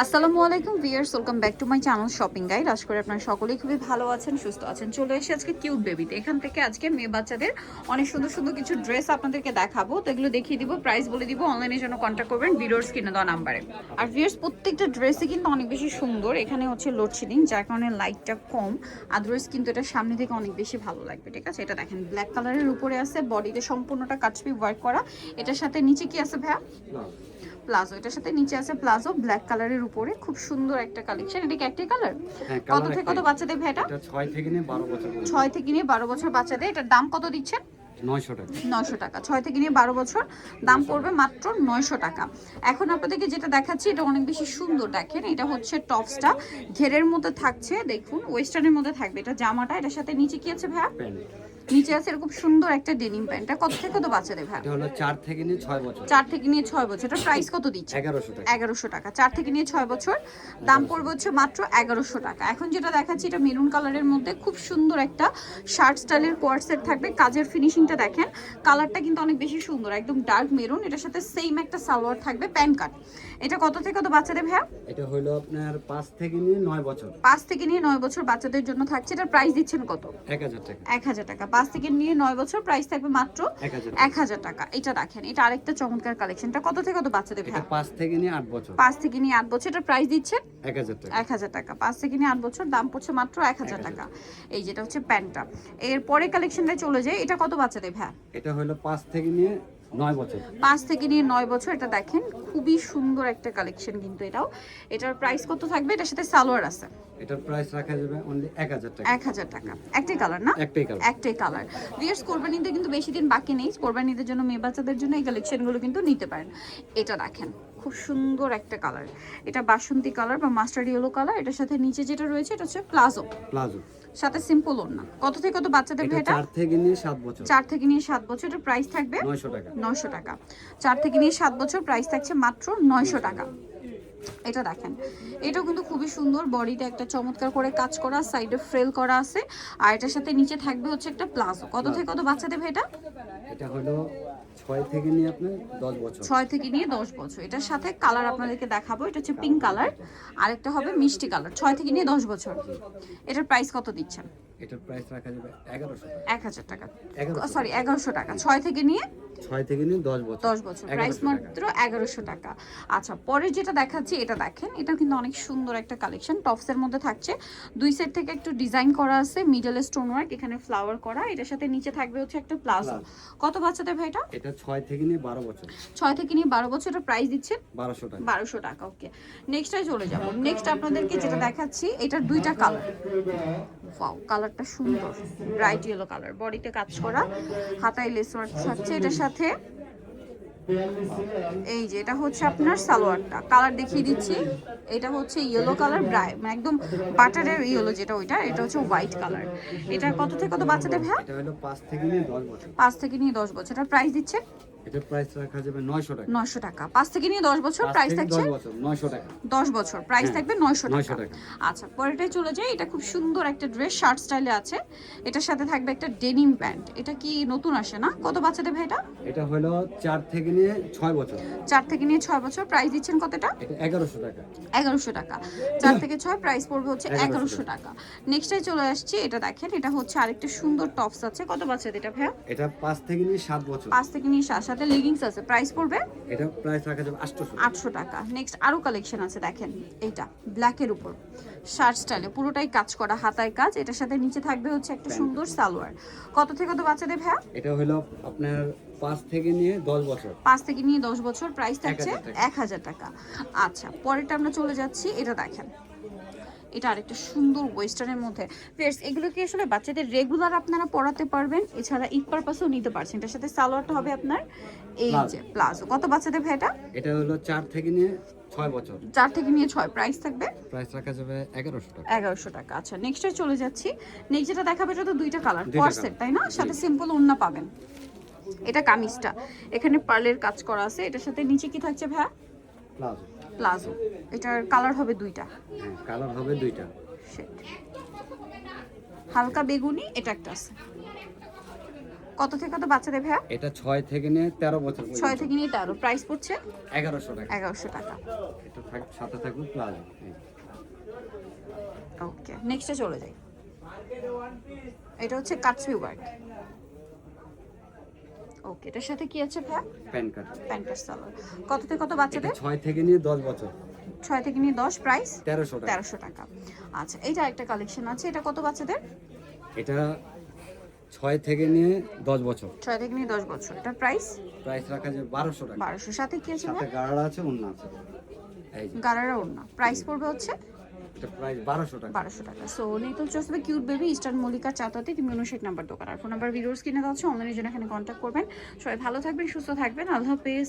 আসসালামু আলাইকুম viewers, welcome back to my channel shopping guide. আশা করি আপনারা সকলেই খুবই ভালো আছেন, সুস্থ আছেন। চলে এসে আজকে কিউট বেবিতে। এখান থেকে আজকে মেয়ে বাচ্চাদের অনেক সুন্দর সুন্দর কিছু ড্রেস আপনাদেরকে দেখাবো, তো এগুলো দেখিয়ে দিব, প্রাইস বলে দিব। অনলাইনের জন্য কন্ট্যাক্ট করবেন ভিডিওর স্ক্রিনে দেওয়া নাম্বারে। আর ভিউয়ার্স, প্রত্যেকটা ড্রেসই কিন্তু অনেক বেশি সুন্দর। এখানে হচ্ছে লোডশেডিং, যার কারণে লাইটটা কম, আদারওয়াইজ কিন্তু এটা সামনে থেকে অনেক বেশি ভালো লাগবে। ঠিক আছে, এটা দেখেন ব্ল্যাক কালারের উপরে আছে, বডিতে সম্পূর্ণটা কাটছবি ওয়ার্ক করা। এটার সাথে নিচে কি আছে ভাইয়া? প্লাজো। এটার সাথে নিচে আছে প্লাজো, ব্ল্যাক কালারের উপরে। খুব সুন্দর একটা কালেকশন। এটা কি একটাই কালার? কত থেকে কত বাচ্চাদের ভাইটা? 6 থেকে নিয়ে 12 বছর। 6 থেকে নিয়ে 12 বছর বাচ্চাদের। এটার দাম কত দিচ্ছেন? 900 টাকা। 900 টাকা। 6 থেকে নিয়ে 12 বছর, দাম পড়বে মাত্র 900 টাকা। এখন আপনাদেরকে যেটা দেখাচ্ছি এটা অনেক বেশি সুন্দর। দেখেন, এটা হচ্ছে টপসটা ঘেরের মধ্যে থাকছে, দেখুন ওয়েস্টার্নের মধ্যে থাকবে এটা জামাটা। এটার সাথে নিচে কি আছে ভাইয়া? নিচে আছে এরকম সুন্দর একটা ডেনিম প্যান্ট। কত থেকে কত বাচ্চাদের ভাই? এটা হলো 4 থেকে নিয়ে 6 বছর। 4 থেকে নিয়ে 6 বছর। এটা প্রাইস কত দিচ্ছে? 1100 টাকা। 1100 টাকা। 4 থেকে নিয়ে 6 বছর, দাম পড়বে হচ্ছে মাত্র 1100 টাকা। এখন যেটা দেখাচ্ছি এটা মেরুন কালারের মধ্যে খুব সুন্দর একটা শার্ট স্টাইলের কোয়ার্ড সেট থাকবে। কাজের ফিনিশিংটা দেখেন, কালারটা কিন্তু অনেক বেশি সুন্দর, একদম ডার্ক মেরুন। এটার সাথে সেম একটা সালোয়ার থাকবে, প্যান্ট কাট। এটা কত থেকে কত বাচ্চাদের ভাইয়া? এটা হলো আপনার 5 থেকে নিয়ে 9 বছর। 5 থেকে নিয়ে 9 বছর বাচ্চাদের জন্য থাকছে। এটার প্রাইস দিচ্ছেন কত? 1000 টাকা। 1000 টাকা। 5 থেকে নিয়ে 9 বছর, প্রাইস থাকবে মাত্র 1000 টাকা। এটা দেখেন, এটা আরেকটা চমৎকার কালেকশনটা। কত থেকে কত বাচ্চাদের ভাই? এটা 5 থেকে নিয়ে 8 বছর। 5 থেকে নিয়ে 8 বছর। এটা প্রাইস দিচ্ছেন 1000 টাকা। 1000 টাকা। 5 থেকে নিয়ে 8 বছর, দাম পড়ছে মাত্র 1000 টাকা। এই যেটা হচ্ছে প্যান্টটা। এরপরে কালেকশনটায় চলে যায়, এটা কত বাচ্চাদের ভাই? এটা হলো 5 থেকে নিয়ে 9 বছর। 5 থেকে নিয়ে 9 বছর। এটা দেখেন, খুবই সুন্দর একটা কালেকশন কিন্তু এটাও। এটার প্রাইস কত থাকবে? এটার সাথে সালোয়ার আছে। এটার প্রাইস রাখা যাবে অনলি 1000 টাকা। 1000 টাকা। একটাই কালার না? একটাই কালার। একটাই কালার। ভিউয়ার্স, কোরবানিতে কিন্তু বেশি দিন বাকি নেই। কোরবানিদের জন্য মেয়ে বাচ্চাদের জন্য এই কালেকশনগুলো কিন্তু নিতে পারেন। এটা দেখেন, খুব সুন্দর একটা কালার। এটা বাসন্তী কালার বা মাস্টার্ড ইয়েলো কালার। এটার সাথে নিচে যেটা রয়েছে এটা হচ্ছে প্লাজো, প্লাজো। সাথে সিম্পল ওড়না। কত থেকে কত বাচ্চাদের ভাই এটা? 4 থেকে নিয়ে 7 বছর। 4 থেকে নিয়ে 7 বছর। এটার প্রাইস থাকবে 900 টাকা। 900 টাকা। 4 থেকে নিয়ে 7 বছর, প্রাইস থাকছে মাত্র 900 টাকা। এটা দেখেন, এটাও কিন্তু খুবই সুন্দর। বডিতে একটা চমৎকার করে কাজ করা, সাইডে ফ্রেল করা আছে। আর এটার সাথে নিচে থাকবে হচ্ছে একটা প্লাজো। কত থেকে কত বাচ্চাদের ভাই এটা? এটা হলো 6 থেকে নিয়ে আপনার 10 বছর। 6 থেকে নিয়ে 10 বছর। এটার সাথে কালার আপনাদেরকে দেখাবো। এটা হচ্ছে পিঙ্ক কালার, আরেকটা হবে মিষ্টি কালার। 6 থেকে নিয়ে 10 বছর। এটার প্রাইস কত দিচ্ছেন? এটার প্রাইস রাখা যাবে 1100 টাকা। 1000 টাকা। 1100 সরি, 1100 টাকা। 6 থেকে নিয়ে 6 থেকে নিয়ে 10 বছর। 10 বছর, প্রাইস মাত্র 1100 টাকা। আচ্ছা, পরের যেটা দেখাচ্ছি এটা দেখেন, এটা কিন্তু অনেক সুন্দর একটা কালেকশন। টপসের মধ্যে থাকছে, দুই সেট থেকে একটু ডিজাইন করা আছে, মিডলে স্টোন ওয়ার্ক, এখানে ফ্লাওয়ার করা। এটার সাথে নিচে থাকবে হচ্ছে একটা প্লাজো। কত বাচ্চাদের ভাই এটা? এটা 6 থেকে নিয়ে 12 বছর। 6 থেকে নিয়ে 12 বছর। এটা প্রাইস দিচ্ছে 1200 টাকা। 1200 টাকা। ওকে, নেক্সটে চলে যাব। নেক্সট আপনাদেরকে যেটা দেখাচ্ছি এটার দুইটা কালার। ওয়াও, কালারটা সুন্দর, ব্রাইট ইয়েলো কালার। বডিতে কাজ করা, হাতায় লেস ওয়ার্ক থাকছে। এটার সাথে এই যে এটা হচ্ছে আপনার সালোয়ারটা, কালার দেখিয়ে দিচ্ছি। এটা হচ্ছে ইয়েলো কালার, মানে একদম বাটারের ইয়েলো যেটা, ওইটা এটা হচ্ছে হোয়াইট কালার। এটা কত থেকে কত বাচ্চাদের ভাই? এটা হলো 5 থেকে নিয়ে 10 বছর। 5 থেকে নিয়ে 10 বছর। এটার প্রাইস দিচ্ছে এটার প্রাইস রাখা যাবে 900 টাকা। 900 টাকা। 5 থেকে নিয়ে 10 বছর, প্রাইস থাকছে 10 বছর 900 টাকা। 10 বছর, প্রাইস থাকবে 900 900 টাকা। টাকা। আচ্ছা, পরেরটাই চলে যায়। এটা খুব সুন্দর একটা ড্রেস, শার্ট স্টাইলে আছে। এটার সাথে থাকবে একটা ডেনিম প্যান্ট। এটা কি নতুন আসে না? কত বাচ্চাদের ভাই এটা? এটা হলো 4 থেকে নিয়ে 6 বছর। 4 থেকে নিয়ে 6 বছর, প্রাইস দিচ্ছেন কতটা? এটা 1100 টাকা। 1100 টাকা। 4 থেকে 6, প্রাইস পড়বে হচ্ছে 1100 টাকা। নেক্সটে চলে আসছি, এটা দেখেন, এটা হচ্ছে আরেকটা সুন্দর টপস আছে। কত বাচ্চাদের এটা ভাইয়া? এটা 5 থেকে নিয়ে 7 বছর। 5 থেকে নিয়ে 7, সাথে লেগিংস আছে। প্রাইস পড়বে এটা প্রাইস রাখা যাবে 800। 800 টাকা। নেক্সট আরো কালেকশন আছে, দেখেন এইটা ব্ল্যাকের উপর শার্ট স্টাইলে, পুরোটাই কাজ করা, হাতায় কাজ। এটার সাথে নিচে থাকবে হচ্ছে একটা সুন্দর সালোয়ার। কত থেকে কত বাচ্চাদের ভাইয়া? এটা হলো আপনার 5 থেকে নিয়ে 10 বছর। 5 থেকে নিয়ে 10 বছর, প্রাইস থাকছে 1000 টাকা। আচ্ছা, পরেরটা আমরা চলে যাচ্ছি। এটা দেখেন, এটা আরেকটা সুন্দর ওয়েস্টার্নের মধ্যে। ফেয়ার্স, এগুলো কি আসলে বাচ্চাদের রেগুলার আপনারা পড়াতে পারবেন, এছাড়া ঈদ পারপাসও নিতে পারছেন। এটার সাথে সালোয়ারটা হবে আপনার এই যে প্লাজো। কত বাচ্চাদের ভাই এটা? এটা হলো 4 থেকে নিয়ে 6 বছর। 4 থেকে নিয়ে 6, প্রাইস থাকবে প্রাইস রাখা যাবে 1100 টাকা। 1100 টাকা। আচ্ছা, নেক্সটে চলে যাচ্ছি। নেক্সট যেটা দেখাবে এটা তো দুইটা কালার, দুইটা কোয়ার্সেট, তাই না? সাথে সিম্পল ওড়না পাবেন। এটা কামিজটা, এখানে পার্লের কাজ করা আছে। এটার সাথে নিচে কি থাকছে ভাই? প্লাজো। প্লাজো। এটার কালার হবে দুইটা। হ্যাঁ, কালার হবে দুইটা। হালকা বেগুনি, এটা একটা আছে। কত থেকে কত বাচ্চাদের ভাইয়া? এটা 6 থেকে নিয়ে 13 বছর 6 থেকে নিয়ে 13, প্রাইস পড়ছে 1100 টাকা। 1100 টাকা। এটা সাথে থাকবে প্লাজো। ওকে, নেক্সটে চলে যাই। এটা হচ্ছে কাটসুই ওয়ার্ক। ওকে, এটার সাথে কি আছে ভাইয়া? Pan card. প্যান্ট কাট সালোয়ার। কত থেকে কত এটা বাচ্চাদের? 6 থেকে নিয়ে 10 বছর 6 থেকে নিয়ে 10, প্রাইস 1300 টাকা। 1300 টাকা। আচ্ছা, এইটা একটা কালেকশন আছে, এটা কত বাচ্চাদের? এটা 6 থেকে নিয়ে 10 বছর 6 থেকে নিয়ে 10 বছর, এটা প্রাইস প্রাইস রাখা যায় 1200 টাকা। 1200। সাথে কি আছে সাথে ভাই? গাড়া আছে, অন্য আছে। এই যে গারারা ওড়না, প্রাইস পড়বে হচ্ছে এটা প্রাইস 1200 টাকা। 1200 টাকা। সো নিতুল চসবে কিউট বেবি, ইস্টার্ন মল্লিকা চাতাতে 359 নাম্বার দোকান। আর ফোন নাম্বার ভিডিওস কিনে দেওয়া হচ্ছে, অনলাইনের জন্য এখানে কন্ট্যাক্ট করবেন। সবাই ভালো থাকবেন, সুস্থ থাকবেন, আল্লাহ হাফেজ।